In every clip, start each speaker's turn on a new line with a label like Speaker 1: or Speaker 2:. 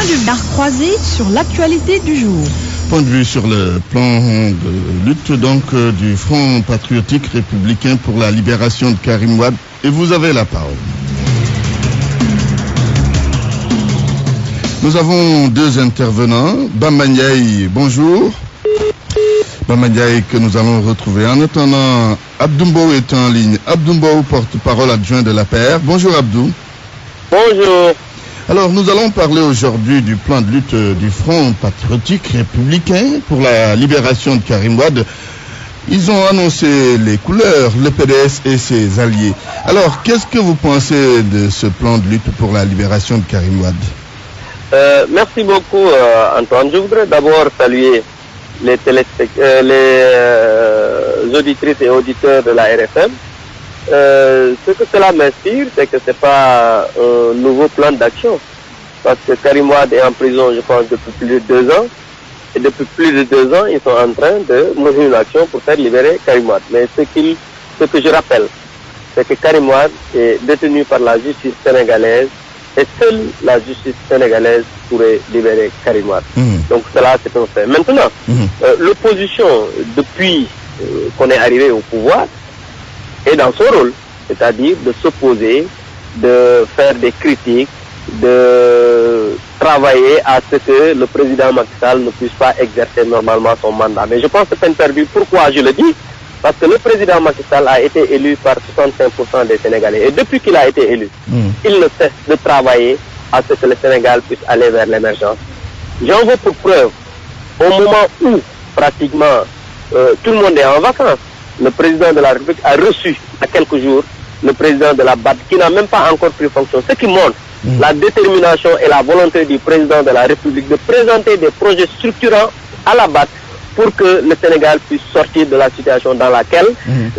Speaker 1: point de vue croisé sur l'actualité du jour.
Speaker 2: Point de vue sur le plan de lutte donc du Front patriotique républicain pour la libération de Karim Wade. Et vous avez la parole. Nous avons deux intervenants. Bamba Ndiaye, bonjour. Bamba Ndiaye que nous allons retrouver. En attendant, Abdou Mbow est en ligne. Abdou Mbow, porte-parole adjoint de l'APR. Bonjour Abdou.
Speaker 3: Bonjour.
Speaker 2: Alors, nous allons parler aujourd'hui du plan de lutte du Front patriotique républicain pour la libération de Karim Wade. Ils ont annoncé les couleurs, le PDS et ses alliés. Alors, qu'est-ce que vous pensez de ce plan de lutte pour la libération de Karim Wade?
Speaker 3: Merci beaucoup, Antoine. Je voudrais d'abord saluer les auditrices et auditeurs de la RFM. Ce que cela m'inspire, c'est que ce n'est pas un nouveau plan d'action. Parce que Karim Wade est en prison, je pense, depuis plus de 2 ans. Et depuis plus de 2 ans, ils sont en train de mener une action pour faire libérer Karim Wade. Mais ce que je rappelle, c'est que Karim Wade est détenu par la justice sénégalaise et seule la justice sénégalaise pourrait libérer Karim Wade. Donc cela, c'est un fait. Maintenant, l'opposition, depuis qu'on est arrivé au pouvoir, est dans son rôle, c'est-à-dire de s'opposer, de faire des critiques, de travailler à ce que le président Macky Sall ne puisse pas exercer normalement son mandat. Mais je pense que c'est perdu. Pourquoi je le dis? Parce que le président Macky Sall a été élu par 65% des Sénégalais. Et depuis qu'il a été élu, il ne cesse de travailler à ce que le Sénégal puisse aller vers l'émergence. J'en veux pour preuve, au moment où pratiquement tout le monde est en vacances, le président de la République a reçu à quelques jours le président de la BAD qui n'a même pas encore pris fonction. Ce qui montre la détermination et la volonté du président de la République de présenter des projets structurants à la BAD pour que le Sénégal puisse sortir de la situation dans laquelle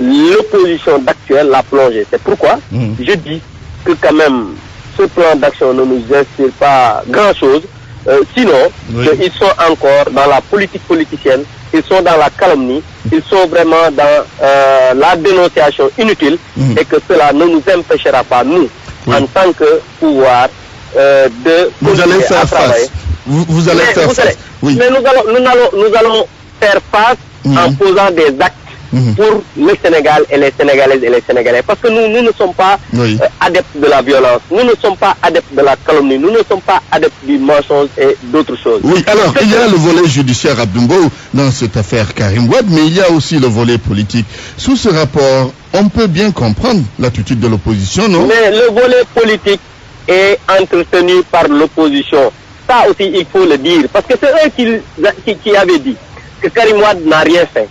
Speaker 3: l'opposition d'actuelle l'a plongé. C'est pourquoi je dis que quand même ce plan d'action ne nous inspire pas grand-chose, sinon qu'ils sont encore dans la politique politicienne, ils sont dans la calomnie, ils sont vraiment dans la dénonciation inutile et que cela ne nous empêchera pas, nous, en tant que pouvoir, de
Speaker 2: vous allez faire face. Vous allez faire face. Oui.
Speaker 3: Mais nous allons faire face en posant des actes pour le Sénégal et les Sénégalaises et les Sénégalais. Parce que nous ne sommes pas adeptes de la violence, nous ne sommes pas adeptes de la calomnie, nous ne sommes pas adeptes du mensonge et d'autres choses.
Speaker 2: Oui, alors il y a le volet judiciaire Abdou Mbow dans cette affaire Karim Wade, mais il y a aussi le volet politique. Sous ce rapport, on peut bien comprendre l'attitude de l'opposition, non?
Speaker 3: Mais le volet politique est entretenu par l'opposition. Ça aussi, il faut le dire. Parce que c'est eux qui avaient dit que Karim Wade n'a rien fait.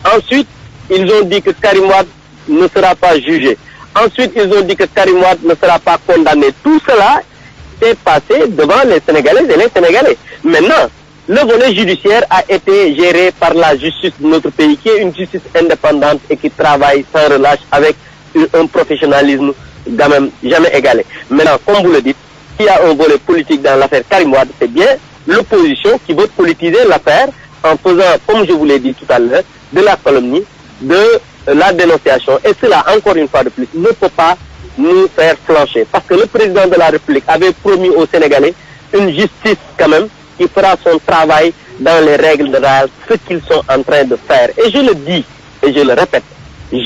Speaker 3: Ensuite, ils ont dit que Karim Wade ne sera pas jugé. Ensuite, ils ont dit que Karim Wade ne sera pas condamné. Tout cela s'est passé devant les Sénégalaises et les Sénégalais. Maintenant, le volet judiciaire a été géré par la justice de notre pays, qui est une justice indépendante et qui travaille sans relâche avec un professionnalisme quand même jamais égalé. Maintenant, comme vous le dites, s'il y a un volet politique dans l'affaire Karim Wade, c'est bien l'opposition qui veut politiser l'affaire en faisant, comme je vous l'ai dit tout à l'heure, de la calomnie, de la dénonciation. Et cela, encore une fois de plus, ne peut pas nous faire flancher. Parce que le président de la République avait promis aux Sénégalais une justice quand même qui fera son travail dans les règles de l'art, ce qu'ils sont en train de faire. Et je le dis, et je le répète,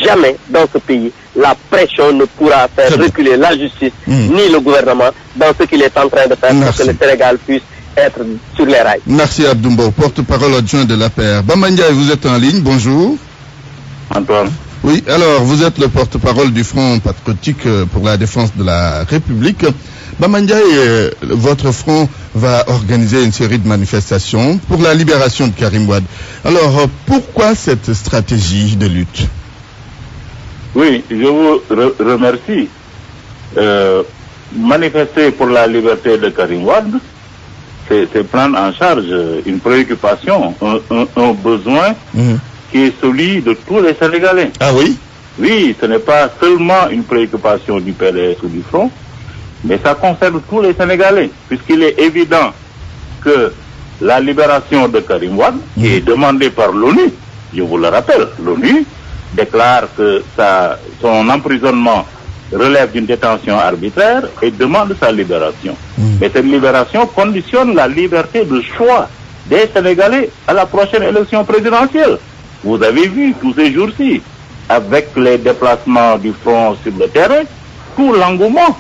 Speaker 3: jamais dans ce pays, la pression ne pourra faire reculer la justice, ni le gouvernement, dans ce qu'il est en train de faire pour que le Sénégal puisse être sur les rails.
Speaker 2: Merci Abdou Mbow, porte-parole adjoint de l'APR. Bamba Ndiaye, vous êtes en ligne, bonjour.
Speaker 4: Antoine.
Speaker 2: Oui, alors vous êtes le porte-parole du Front patriotique pour la défense de la République. Bamba Ndiaye, votre front va organiser une série de manifestations pour la libération de Karim Wade. Alors, pourquoi cette stratégie de lutte?
Speaker 4: Oui, je vous remercie. Manifester pour la liberté de Karim Wade, c'est prendre en charge une préoccupation, un besoin qui est celui de tous les Sénégalais.
Speaker 2: Ah oui?
Speaker 4: Oui, ce n'est pas seulement une préoccupation du PDS ou du Front, mais ça concerne tous les Sénégalais, puisqu'il est évident que la libération de Karim Wade, qui est demandée par l'ONU, je vous le rappelle, l'ONU déclare que son emprisonnement relève d'une détention arbitraire et demande sa libération. Mais cette libération conditionne la liberté de choix des Sénégalais à la prochaine élection présidentielle. Vous avez vu tous ces jours-ci, avec les déplacements du front sur le terrain, tout l'engouement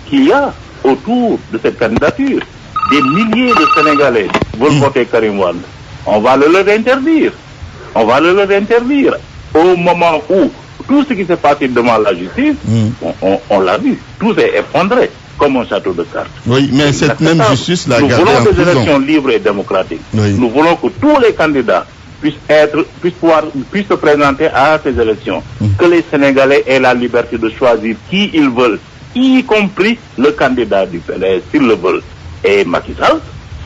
Speaker 4: qu'il y a autour de cette candidature. Des milliers de Sénégalais veulent voter Karim Wade. On va le leur interdire. On va le leur interdire. Au moment où tout ce qui s'est passé devant la justice, on l'a vu, tout s'est effondré comme un château de cartes.
Speaker 2: Oui, mais cette même justice l'a gardé en
Speaker 4: prison. Nous voulons des
Speaker 2: prison.
Speaker 4: élections libres et démocratiques.
Speaker 2: Oui.
Speaker 4: Nous voulons que tous les candidats puissent se présenter à ces élections. Que les Sénégalais aient la liberté de choisir qui ils veulent, y compris le candidat du PDS, s'ils le veulent. Et Macky Sall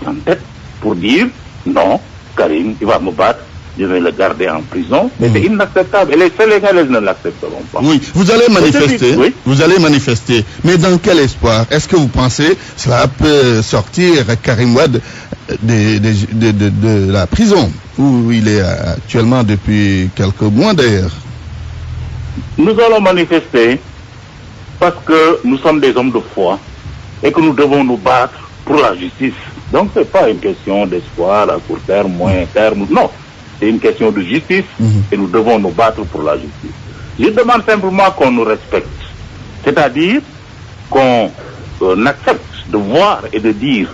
Speaker 4: s'entête pour dire non, Karim, il va me battre, je vais le garder en prison. Mais c'est inacceptable. Et les Sénégalais ne l'accepteront pas.
Speaker 2: Oui, vous allez manifester.
Speaker 4: Oui.
Speaker 2: Vous allez manifester. Mais dans quel espoir? Est-ce que vous pensez que cela peut sortir Karim Wade de la prison où il est actuellement depuis quelques mois d'ailleurs?
Speaker 4: Nous allons manifester parce que nous sommes des hommes de foi et que nous devons nous battre pour la justice. Donc ce n'est pas une question d'espoir à court terme, moyen terme, non. C'est une question de justice et nous devons nous battre pour la justice. Je demande simplement qu'on nous respecte. C'est-à-dire qu'on accepte de voir et de dire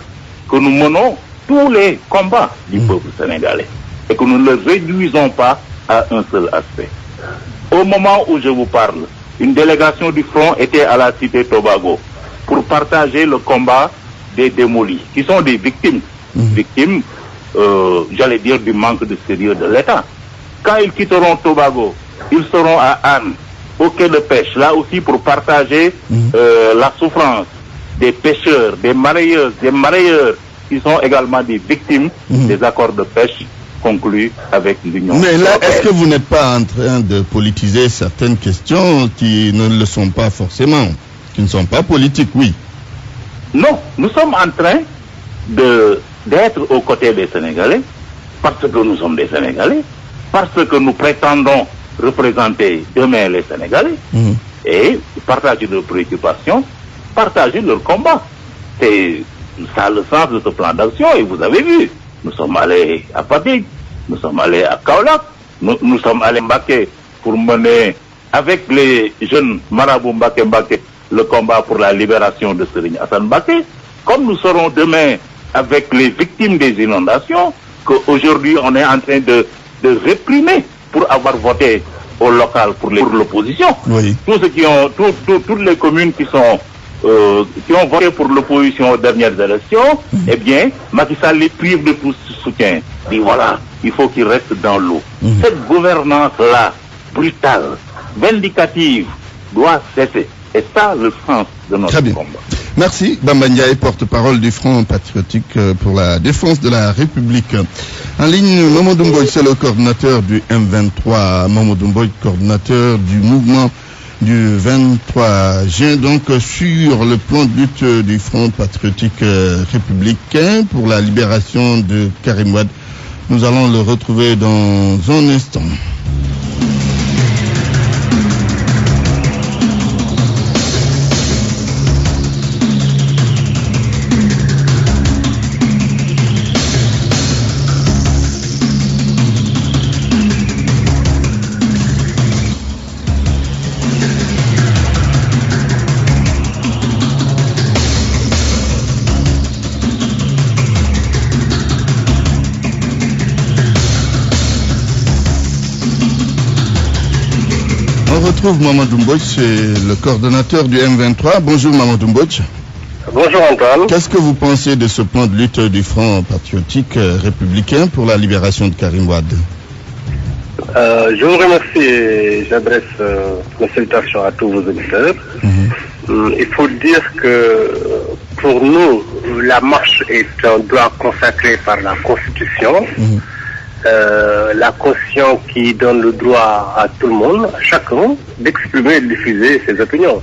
Speaker 4: que nous menons tous les combats du peuple sénégalais et que nous ne le réduisons pas à un seul aspect. Au moment où je vous parle, une délégation du Front était à la cité Tobago pour partager le combat des démolis, qui sont des victimes. Victimes, j'allais dire, du manque de sérieux de l'État. Quand ils quitteront Tobago, ils seront à Anne, au quai de pêche, là aussi pour partager la souffrance des pêcheurs, des mareyeuses, des mareyeurs, qui sont également des victimes des accords de pêche conclus avec l'Union européenne.
Speaker 2: Mais là, est-ce que vous n'êtes pas en train de politiser certaines questions qui ne le sont pas forcément, qui ne sont pas politiques, oui?
Speaker 4: Non, nous sommes en train d'être aux côtés des Sénégalais, parce que nous sommes des Sénégalais, parce que nous prétendons représenter demain les Sénégalais, et partager leurs préoccupations, partager leurs combats. C'est ça le sens de ce plan d'action, et vous avez vu, nous sommes allés à Fatick, nous sommes allés à Kaolack, nous sommes allés à Mbacké pour mener avec les jeunes marabouts Mbacké le combat pour la libération de Serigne Assane Mbacké, comme nous serons demain avec les victimes des inondations, qu'aujourd'hui on est en train de réprimer pour avoir voté au local pour l'opposition.
Speaker 2: Oui.
Speaker 4: Toutes les communes qui ont voté pour l'opposition aux dernières élections, eh bien, Macky Sall les prive de tout soutien. Dit voilà, il faut qu'ils restent dans l'eau. Cette gouvernance-là, brutale, vindicative, doit cesser. Et ça, le sens de notre combat.
Speaker 2: Merci. Bamba Ndiaye, porte-parole du Front patriotique pour la défense de la République. En ligne, Mamadou Mboye, c'est le coordinateur du M23. Mamadou Mboye, coordinateur du mouvement du 23 juin, donc sur le plan de lutte du Front patriotique républicain pour la libération de Karim Wade. Nous allons le retrouver dans un instant. On retrouve Mamadou Mbodj, c'est le coordonnateur du M23. Bonjour Mamadou Mbodj.
Speaker 3: Bonjour Antoine.
Speaker 2: Qu'est-ce que vous pensez de ce plan de lutte du Front patriotique républicain pour la libération de Karim Wade?
Speaker 3: Je vous remercie et j'adresse mes salutations à tous vos auditeurs. Il faut dire que pour nous, la marche est un droit consacré par la Constitution. La Constitution qui donne le droit à tout le monde, à chacun, d'exprimer et de diffuser ses opinions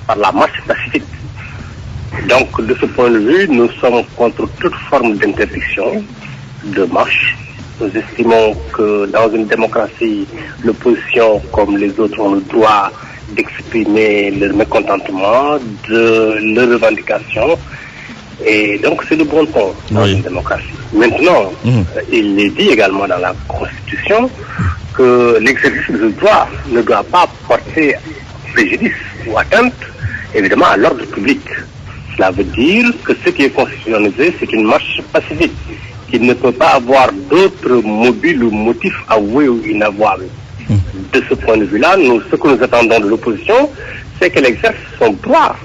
Speaker 3: par la marche pacifique. Donc, de ce point de vue, nous sommes contre toute forme d'interdiction de marche. Nous estimons que dans une démocratie, l'opposition, comme les autres, ont le droit d'exprimer leur mécontentement, de leurs revendications
Speaker 5: Et donc c'est le bon ton dans une démocratie. Maintenant, il est dit également dans la Constitution que l'exercice de droit ne doit pas porter préjudice ou atteinte, évidemment, à l'ordre public. Cela veut dire que ce qui est constitutionnalisé, c'est une marche pacifique, qu'il ne peut pas avoir d'autres mobiles ou motifs avoués ou inavouables. De ce point de vue-là, ce que nous attendons de l'opposition, c'est qu'elle exerce son droit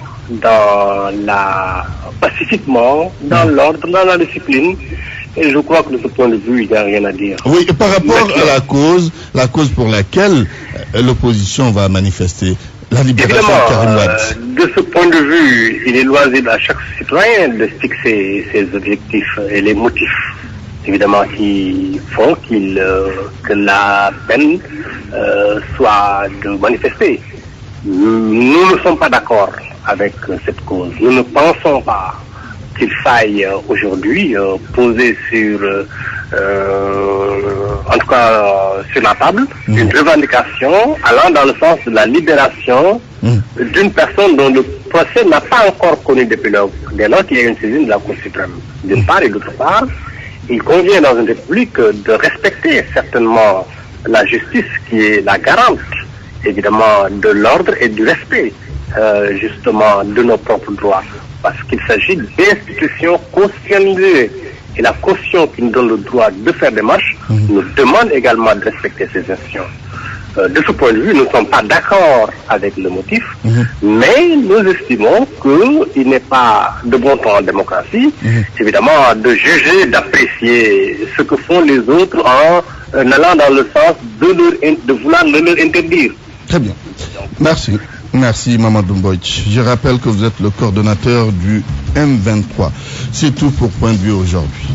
Speaker 5: pacifiquement, dans l'ordre, dans la discipline. Et je crois que de ce point de vue, il n'y a rien à dire.
Speaker 2: Oui, et par rapport à la cause pour laquelle l'opposition va manifester, la libération de Karim Wade.
Speaker 5: De ce point de vue, il est loisible à chaque citoyen de fixer ses objectifs et les motifs, évidemment, qui font que la peine soit de manifester. Nous ne sommes pas d'accord avec cette cause. Nous ne pensons pas qu'il faille aujourd'hui poser en tout cas sur la table, une revendication allant dans le sens de la libération d'une personne dont le procès n'a pas encore connu depuis dès lors qu'il y a une saisine de la Cour suprême. D'une part, et d'autre part, il convient dans une république de respecter certainement la justice qui est la garante, évidemment, de l'ordre et du respect, justement, de nos propres droits. Parce qu'il s'agit d'institutions constitutionnalisées. Et la Constitution qui nous donne le droit de faire des marches nous demande également de respecter ces institutions. De ce point de vue, nous ne sommes pas d'accord avec le motif, mais nous estimons qu'il n'est pas de bon ton en démocratie, évidemment, de juger, d'apprécier ce que font les autres en allant dans le sens de vouloir leur interdire.
Speaker 2: Très bien. Merci. Merci Mamadou Mbodj. Je rappelle que vous êtes le coordonnateur du M23. C'est tout pour Point de vue aujourd'hui.